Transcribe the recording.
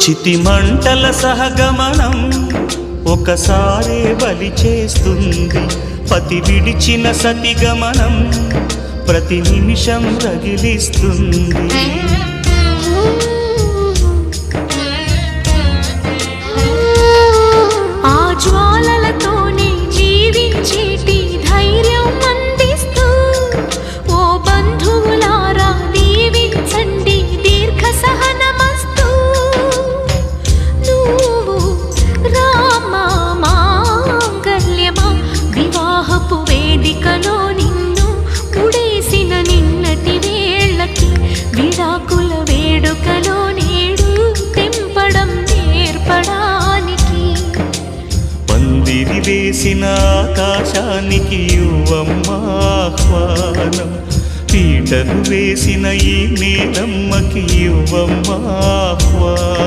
చితిమంటల సహగమనం ఒకసారే బలి చేస్తుంది. పతి విడిచిన సతిగమనం ప్రతి నిమిషం రగిలిస్తుంది. ఆ జ్వాలలతోనే జీవించేటి ధైర్యం అందిస్తూ ఓ బంధువులారా దీవించండి దీర్ఘ సహనమస్తు. నువ్వు రామా మాంగల్యమా వివాహపు వేదికలో నిన్ను ముడేసిన నిన్నటి వేళ్ళకి విడాకుల వేడుకలో నేడు తెంపడం నేర్పడానికి. పందిరి వేసిన ఆకాశానికి యువమ్మా ఆహ్వానం, పీటలు వేసిన ఈ నీలమ్మకి యువమ్మా ఆహ్వానం.